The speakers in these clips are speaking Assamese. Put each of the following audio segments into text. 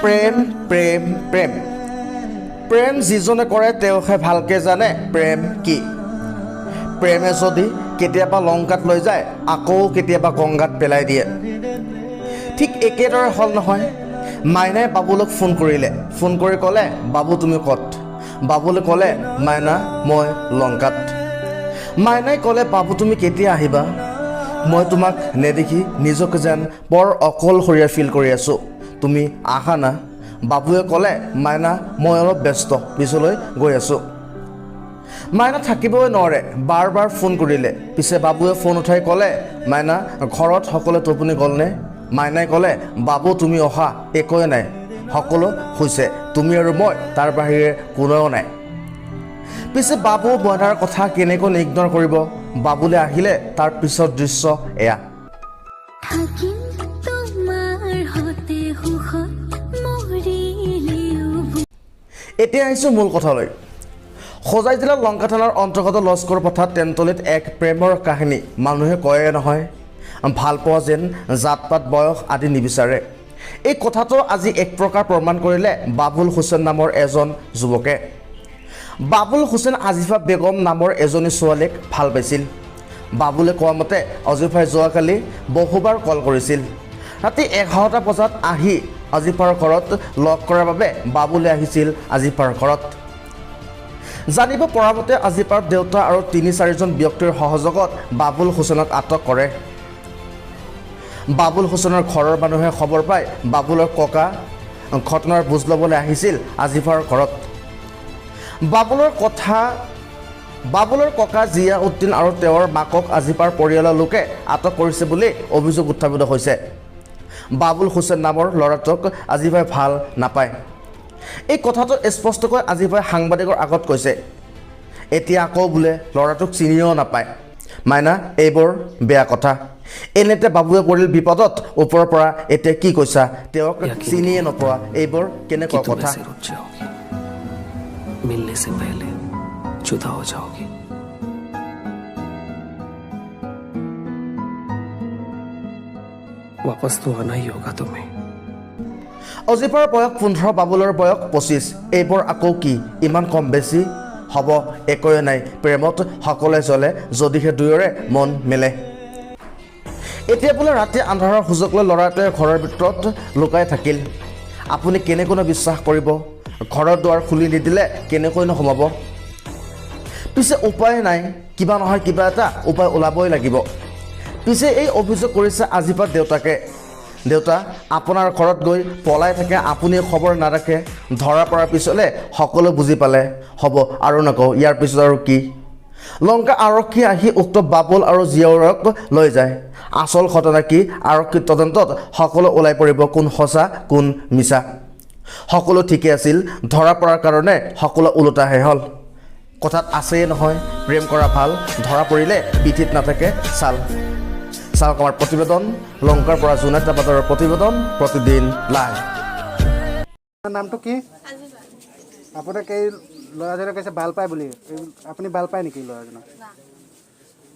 প্ৰেম প্ৰেম প্ৰেম প্ৰেম যিজনে কৰে তেওঁহে ভালকৈ জানে প্ৰেম কি। প্ৰেমে যদি কেতিয়াবা লংকাত লৈ যায় আকৌ কেতিয়াবা গংগাত পেলাই দিয়ে। ঠিক একেদৰে হ'ল নহয়। মাইনাই বাবুলৈ ফোন কৰিলে, ফোন কৰি ক'লে বাবু তুমি ক'ত? বাবুলৈ ক'লে মাইনা মই লংকাত। মাইনাই ক'লে বাবু তুমি কেতিয়া আহিবা? মই তোমাক নেদেখি নিজকে যেন বৰ অকলশৰীয়া ফিল কৰি আছোঁ, তুমি আহা না। বাবুৱে ক'লে মাইনা মই অলপ ব্যস্ত, পিছলৈ গৈ আছোঁ। মাইনা থাকিবই নোৱাৰে, বাৰ বাৰ ফোন কৰিলে। পিছে বাবুৱে ফোন উঠাই ক'লে মাইনা ঘৰত সকলোৱে টোপনি গ'লনে? মাইনাই ক'লে বাবু তুমি অহা একোৱে নাই, সকলো শুইছে, তুমি আৰু মই তাৰ বাহিৰে কোনেও নাই। পিছে বাবু মইনাৰ কথা কেনেকৈ ইগনৰ কৰিব? বাবুলৈ আহিলে তাৰ পিছত দৃশ্য এয়া। এতিয়া আহিছোঁ মূল কথালৈ। হোজাই জিলাৰ লংকা থানাৰ অন্তৰ্গত লস্কৰ পথাৰ তেন্তলিত এক প্ৰেমৰ কাহিনী। মানুহে কয়ে নহয় ভাল পোৱা যেন জাত পাত বয়স আদি নিবিচাৰে। এই কথাটো আজি এক প্ৰকাৰ প্ৰমাণ কৰিলে বাবুল হুছেইন নামৰ এজন যুৱকে। বাবুল হুছেইন আজিফা বেগম নামৰ এজনী ছোৱালীক ভাল পাইছিল। বাবুলে কোৱা মতে আজিফাই যোৱাকালি বহুবাৰ কল কৰিছিল। ৰাতি 11টা বজাত আহি আজিফাৰ ঘৰত লগ কৰাৰ বাবে বাবুলে আহিছিল আজিফাৰ ঘৰত। জানিব পৰা মতে আজিফাৰ দেউতা আৰু ৩-৪জন ব্যক্তিৰ সহযোগত বাবুল হুছেইনক আটক কৰে। বাবুল হুছেইনৰ ঘৰৰ মানুহে খবৰ পাই বাবুলৰ ককা ঘটনাৰ বুজ ল'বলৈ আহিছিল আজিফাৰ ঘৰত। বাবুলৰ ককা জিয়া উদ্দিন আৰু তেওঁৰ মাকক আজিফাৰ পৰিয়ালৰ লোকে আটক কৰিছে বুলি অভিযোগ উত্থাপিত হৈছে। বাবুল হুছেইন নামৰ ল'ৰাটোক আজিফাই ভাল নাপায়। এই কথাটো স্পষ্টকৈ আজিফাই সাংবাদিকৰ আগত কৈছে। এতিয়া আকৌ বোলে ল'ৰাটোক চিনিও নাপায়। মাইনা এইবোৰ বেয়া কথা। এনেতে বাবুৱে পৰিল বিপদত, ওপৰৰ পৰা এতিয়া কি কৈছা তেওঁক চিনিয়ে নোপোৱা, এইবোৰ কেনেকুৱা কথা? मिलने से पहले जुदा हो जाओगी। वापस तो आना ही होगा तुम्हें। অজিফাৰ বয়স 15, বাবুলৰ বয়স 25। এইবোৰ আকৌ কি ইমান কম বেছি হ'ব? একোৱে নাই, প্ৰেমত সকলোৱে জ্বলে যদিহে দুয়োৰে মন মেলে। এতিয়া বোলে ৰাতি আন্ধাৰৰ সুযোগ লৈ ল'ৰাটোৱে ঘৰৰ ভিতৰত লুকাই থাকিল। আপুনি কেনেকৈনো বিশ্বাস কৰিব? ঘৰৰ দুৱাৰ খুলি নিদিলে কেনেকৈনো সোমাব? পিছে উপায় নাই, কিবা নহয় কিবা এটা উপায় ওলাবই লাগিব। পিছে এই অভিযোগ কৰিছে আজিফাৰ দেউতাকে। দেউতা আপোনাৰ ঘৰত গৈ পলাই থাকে, আপুনি খবৰ নাৰাখে, ধৰা পৰাৰ পিছলৈ সকলো বুজি পালে হ'ব আৰু নকওঁ, ইয়াৰ পিছত আৰু কি? লংকা আৰক্ষী আহি উক্ত বাবুল আৰু জিয়াউৰক লৈ যায়। আচল ঘটনা কি? আৰক্ষীৰ তদন্তত সকলো ওলাই পৰিব, কোন সঁচা কোন মিছা। সকলো ঠিকে আছিল, ধৰা পৰাৰ কাৰণে সকলো ওলোটাহে হ'ল। কথাত আছেই নহয় প্ৰেম কৰা ভাল, ধৰা পৰিলে পিঠিত নাথাকে ছাল। চাওক আমাৰ প্ৰতিবেদন, লংকাৰ পৰা জোনাইটা বাজাৰৰ প্ৰতিবেদন, প্ৰতিদিন লাইভ। নামটো কি? আপোনাক এই ল'ৰাজনে কৈছে ভাল পায় বুলি, আপুনি ভাল পায় নেকি ল'ৰাজনক?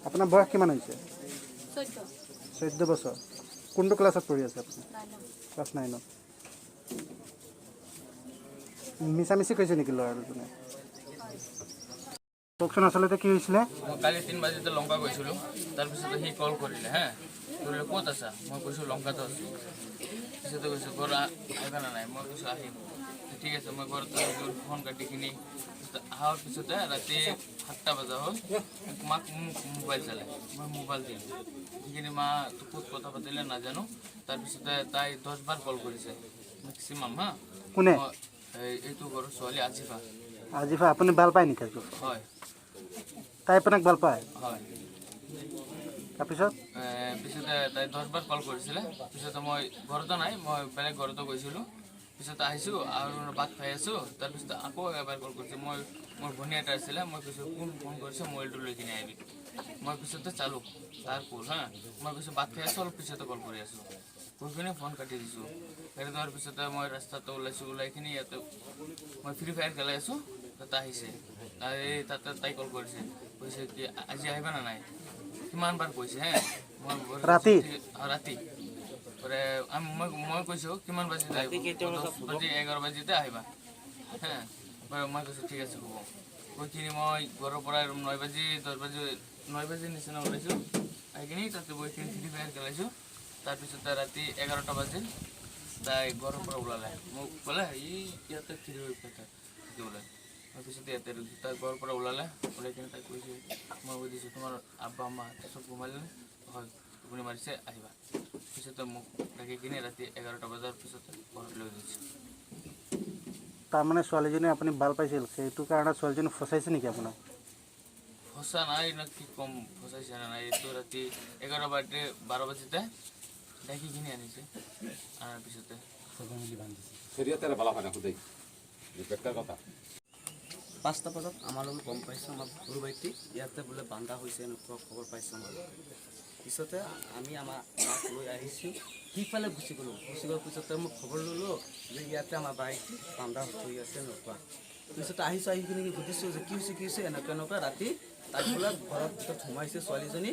আপোনাৰ বয়স কিমান হৈছে? 14 বছৰ। কোনটো ক্লাছত পঢ়ি আছে আপুনি? ক্লাছ 9ত। মিছামিছি কৈছে নেকি ল'ৰা দুজনে? কওকচোন আচলতে কি হৈছিলে? মই কালি 3 বাজিতে লংকা গৈছিলোঁ, তাৰপিছতে সি কল কৰিলে কৰিলে ক'ত আছা? মই কৈছোঁ লংকাতে আছোঁ। পিছতে কৈছোঁ ঘৰ আহিবা না নাই? মই কৈছোঁ আহিম। ঠিক আছে, মই ঘৰত আহিলোঁ, ফোন কাটিখিনি অহাৰ পিছতে ৰাতি 7টা বজা হ'ল, মাক মোবাইল চালে, মই মোবাইল দিলোঁ। সেইখিনি মা ক'ত কথা পাতিলে নাজানো। তাৰপিছতে তাই 10 বাৰ কল কৰিছে মেক্সিমাম। কোনে? এইটো ঘৰৰ ছোৱালী আজিফা। আজিফা আপুনি ভাল পায় নেকি? হয়। তাই আপোনাক ভাল পায়? হয়। তাৰপিছত পিছতে তাই 10 বাৰ কল কৰিছিলে। পিছতে মই ঘৰতো নাই, মই বেলেগ ঘৰতো গৈছিলোঁ। পিছত আহিছোঁ আৰু ভাত খাই আছোঁ, তাৰপিছত আকৌ এবাৰ কল কৰিছে। মোৰ ভনী এটা আছিলে, মই কৈছোঁ কোন ফোন কৰিছে, মোবাইলটো লৈ কিনে আহিবি। মই পিছতে চালোঁ তাৰ কল মই কৈছোঁ ভাত খাই আছোঁ, অলপ পিছতে কল কৰি আছোঁ। কৈ কিনে ফোন কাটি দিছোঁ। কাটি দিয়াৰ পিছতে মই ৰাস্তাটো ওলাইছোঁ, ওলাই কিনে ইয়াতে মই ফ্ৰী ফায়াৰ খেলাই আছোঁ, তাতে আহিছে। তাতে তাই কল কৰিছে, কৈছে কি আজি আহিবা না নাই? কিমান বাৰ কৈছে মই ৰাতি ৰাতি মই কৈছোঁ কিমান বাজিতে আহিব 10 বাজি 11 বাজিতে আহিবা মই কৈছোঁ ঠিক আছে হ'ব কৈ কিনি মই ঘৰৰ পৰা 9 বাজি 10 বাজি 9 বাজি নিচিনা ওলাইছোঁ আহি কিনি তাতে বহিখিনি ফ্ৰী ফায়াৰ খেলাইছোঁ তাৰপিছতে ৰাতি 11টা বাজিল তাই ঘৰৰ পৰা ওলালে মোক ক'লে ইয়াতে ফ্ৰী হৈ থাকিবলৈ তাৰপিছতে ইয়াতে তাই ঘৰৰ পৰা ওলালে ওলাই কিনে তাই কৈছে মই সুধিছোঁ তোমাৰ আব্বা আম্মা চব ঘুমালে হয় টোপনি মাৰিছে আহিবা পিছতে মোক ডাকি কিনে ৰাতি 11টা বজাৰ পিছতে ঘৰত লৈ গৈছে তাৰমানে ছোৱালীজনী আপুনি ভাল পাইছিল সেইটো কাৰণে ছোৱালীজনী ফচাইছে নেকি আপোনাক ফচা নাই না কি কম ফচাইছে না নাই এইটো ৰাতি 11 বাজিতে 12 বাজিতে ডাকি কিনে আনিছে আনাৰ পিছতে শৰীয়তেৰ ভালো হয় না খুদাই বেকাৰ কথা 5টা বজাত আমাৰ লগত গম পাইছোঁ আমাৰ সৰু ভাইটি ইয়াতে বোলে বান্ধা হৈছে এনেকুৱা খবৰ পাইছোঁ আমাৰ পিছতে আমি আমাৰ মাক লৈ আহিছোঁ সিফালে গুচি গ'লোঁ গুচি যোৱাৰ পিছতে মোক খবৰ ল'লোঁ যে ইয়াতে আমাৰ ভাইটি বান্ধা হৈ আছে এনেকুৱা পিছতে আহিছোঁ আহি কিনে সুধিছোঁ যে কি হৈছে এনেকুৱা ৰাতি তাক বোলে ঘৰত ভিতৰত সোমাইছে ছোৱালীজনী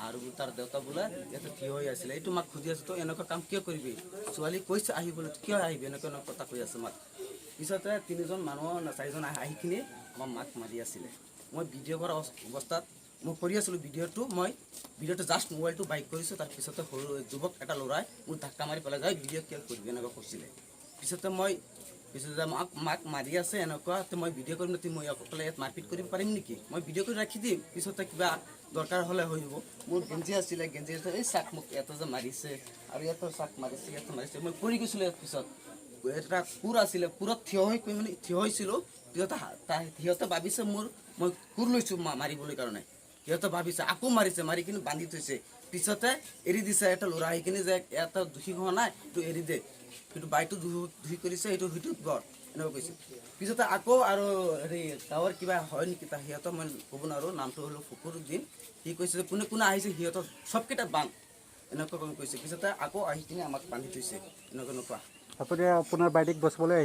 আৰু তাৰ দেউতা বোলে ইয়াতে থিয় হৈ আছিলে এইটো মাক সুধি আছোঁ তই এনেকুৱা কাম কিয় কৰিবি ছোৱালী কৈছে আহিবলৈ কিয় আহিবি এনেকুৱা কথা কৈ আছে মাক পিছতে 3জন মানুহ 4জন আহি কিনে আমাৰ মাক মাৰি আছিলে মই ভিডিঅ' কৰা অৱস্থাত মই কৰি আছিলোঁ ভিডিঅ'টো জাষ্ট মোবাইলটো বাইক কৰিছোঁ তাৰপিছতে সৰু যুৱক এটা ল'ৰাই মোক ধাক্কা মাৰি পেলাই যায় ভিডিঅ' কিয় কৰিবি এনেকুৱা কৈছিলে পিছতে মাক মাৰি আছে এনেকুৱা মই ভিডিঅ' কৰিম মই অকলে ইয়াত মাৰপিট কৰিব পাৰিম নেকি মই ভিডিঅ' কৰি ৰাখি দিম পিছতে কিবা দৰকাৰ হ'লে হৈ যাব মোৰ গেঞ্জি আছিলে এই চাক মোক ইয়াতে যে মাৰিছে আৰু ইয়াতে চাক মাৰিছে মই পৰি গৈছিলোঁ ইয়াৰ পিছত এটা কোৰ আছিলে কোৰত থিয় হৈছিলোঁ সিহঁতে ভাবিছে মই কোৰ লৈছোঁ মাৰিবলৈ কাৰণে সিহঁতে ভাবিছে আকৌ মাৰিছে মাৰি কিনে বান্ধি থৈছে পিছতে এৰি দিছে এটা ল'ৰা আহি কিনে যে এটা দোষী হোৱা নাই এইটো এৰি দে কিন্তু বাইটো ধুই কৰিছে সেইটো গড় এনেকুৱা কৈছে পিছতে আকৌ আৰু হেৰি গাঁৱৰ কিবা হয় নেকি সিহঁতক মই ক'ব নোৱাৰোঁ নামটো হ'ল ফকুৰুদ্দিন সি কৈছে যে কোনে আহিছে সিহঁতৰ চবকেইটা বান্ধ এনেকুৱা কৈছে পিছতে আকৌ আহি কিনে আমাক বান্ধি থৈছে এনেকুৱা আপুনি আপোনাৰ বাইদেউক বচাবলৈ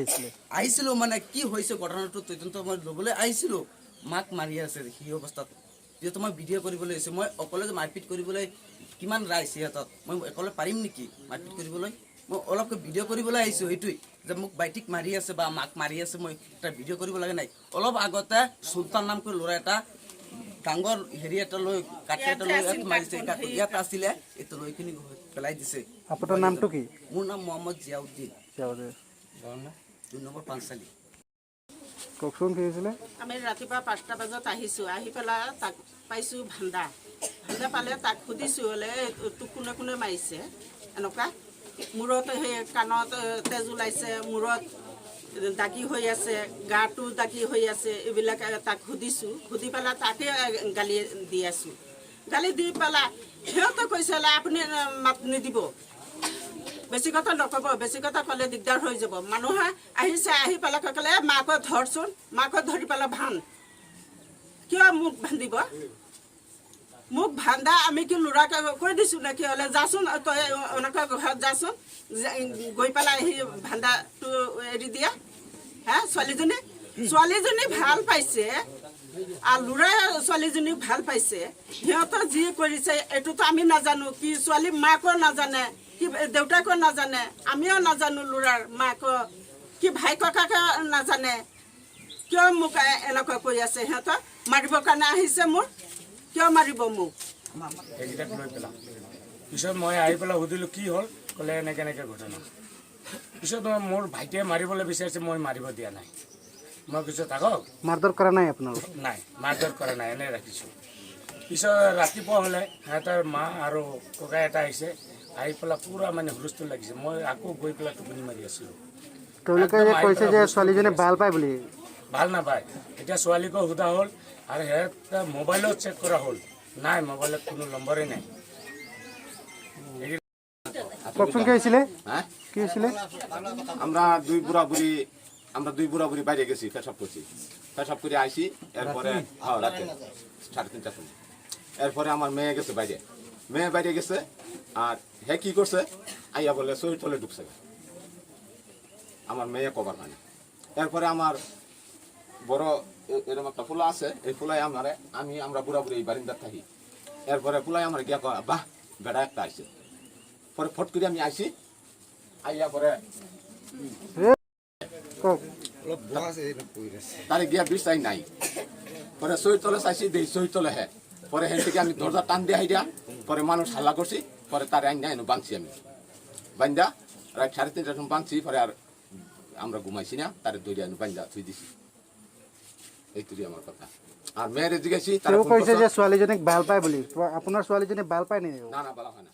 আহিছিলোঁ মানে কি হৈছে ঘটনাটো তদন্ত মই ল'বলৈ আহিছিলোঁ মাক মাৰি আছে সেই অৱস্থাত যিহেতু মই ভিডিঅ' কৰিবলৈ আহিছোঁ মই অকলে মাৰপিট কৰিবলৈ কিমান ৰাইজ সিহঁতক মই অকলে পাৰিম নেকি মাৰপিট কৰিবলৈ মই অলপকৈ ভিডিঅ' কৰিবলৈ আহিছোঁ এইটোৱেই যে মোক বাইটিক মাৰি আছে বা মাক মাৰি আছে মই এটা ভিডিঅ' কৰিব লাগে নাই অলপ আগতে চুলতান নাম কৰি ল'ৰা এটা ডাঙৰ হেৰি এটা লৈ কাঠি এটা লৈ ইয়াত মাৰিছে ইয়াত আছিলে এইটো লৈ কিনি পেলাই দিছে আপোনাৰ নামটো কি মোৰ নাম মহম্মদ জিয়াউদ্দিন 2 নম্বৰ পাঞ্চালী কওকচোন কি হৈছিলে আমি ৰাতিপুৱা 5টা বজাত আহিছোঁ আহি পেলাই তাক পাইছোঁ ভান্দা পালে তাক সুধিছোঁ হ'লে তোক কোনে মাৰিছে এনেকুৱা মূৰত সেই কাণত তেজ ওলাইছে মূৰত দাগি হৈ আছে গাটো দাগি হৈ আছে এইবিলাক তাক সুধিছোঁ সুধি পেলাই তাকে গালি দি আছোঁ গালি দি পেলাই সিহঁতে কৈছে আপুনি মাত নিদিব বেছি কথা নক'ব বেছি কথা ক'লে দিগদাৰ হৈ যাব মানুহে আহিছে আহি পেলাই ক'লে মাকক ধৰচোন মাকক ধৰি পেলাই ভান কিয় মোক বান্ধিব মোক ভান্দা আমি কি ল'ৰাকে কৈ দিছোঁ নেকি হ'লে যাচোন তই এনেকুৱা ঘৰত যাচোন গৈ পেলাই আহি ভান্দাটো এৰি দিয়া ছোৱালীজনী ভাল পাইছে আৰু ল'ৰাই ছোৱালীজনীক ভাল পাইছে সিহঁতৰ যি কৰিছে এইটোতো আমি নাজানো কি ছোৱালী মাকো নাজানে কি দেউতাকো নাজানে আমিও নাজানো ল'ৰাৰ মাকো কি ভাই ককাকে নাজানে কিয় মোক এনেকুৱা কৰি আছে সিহঁতক মাৰিবৰ কাৰণে আহিছে মোৰ কিয় মাৰিব মোক এইকেইটাক লৈ পেলাম পিছত মই আহি পেলাই সুধিলোঁ কি হ'ল ক'লে এনেকৈ ঘটনা পিছত মোৰ ভাইটিয়ে মাৰিবলৈ বিচাৰিছে মই মাৰিব দিয়া নাই মই কৈছোঁ থাকক মাৰধৰ কৰা নাই আপোনালোক নাই মাৰধৰ কৰা নাই এনেই ৰাখিছোঁ পিছত ৰাতিপুৱা হ'লে সিহঁতৰ মা আৰু ককাই এটা আহিছে আহি পেলাই পূৰা মানে হুলস্থুল লাগিছে মই আকৌ গৈ পেলাই টোপনি মাৰি আছিলোঁ তেওঁলোকে কৈছে যে ছোৱালীজনী ভাল পায় বুলি ভাল নাপায় এতিয়া ছোৱালীকো সোধা হ'ল আৰু সিহঁতে মোবাইলত চেক কৰা হ'ল নাই মোবাইলত কোনো নম্বৰেই নাই কওকচোন কি হৈছিলে হ্যাঁ কি হৈছিলে আমরা দুই বুড়া বুড়ি বাইরে গেছি পেশাব করছি পেশাব করে আইসি এরপরে হ্যাঁ রাতে 3:30টার সময় এরপরে আমার মেয়ে গেছে বাইরে গেছে আর হ্যাঁ কি করছে আইয়া বলে শরীর তলে ঢুকছে আমার মেয়ে কভার হয় না এরপরে আমার বড় এরকম একটা ফুলা আছে এই ফুলাই আমরা বুড়া বুড়ি এই বারিন্দার থাকি এরপরে ফুলাই আমার গিয়া বাহ বেড়া একটা আইসে পরে ফট করে আমি আইসি আইয়া পরে কওক তারে গিয়া বিষ চাই নাই পরে সই তলে চাইছি দেই সই তলে হে পরে হেন থেকে আমি দরজা টান দিয়ে হাইয়া পরে মানুষ হাল্লা করছি পরে তারে আইন নাই বাঁধছি আমি বান্ধা রাত 3:30টার সময় বাঁধছি পরে আর আমরা ঘুমাইছি না তারে দৌড়ে আনি বান্ধা থুই দিছি এইটুকুই আমার কথা আর মেয়েরে জিজ্ঞাসি তারা তেওঁ ফোন কৈছে করছে, যে ছোৱালীজনীক ভাল পায় বুলি আপোনাৰ ছোৱালীজনী ভাল পায় নেকি না না বলা হয় না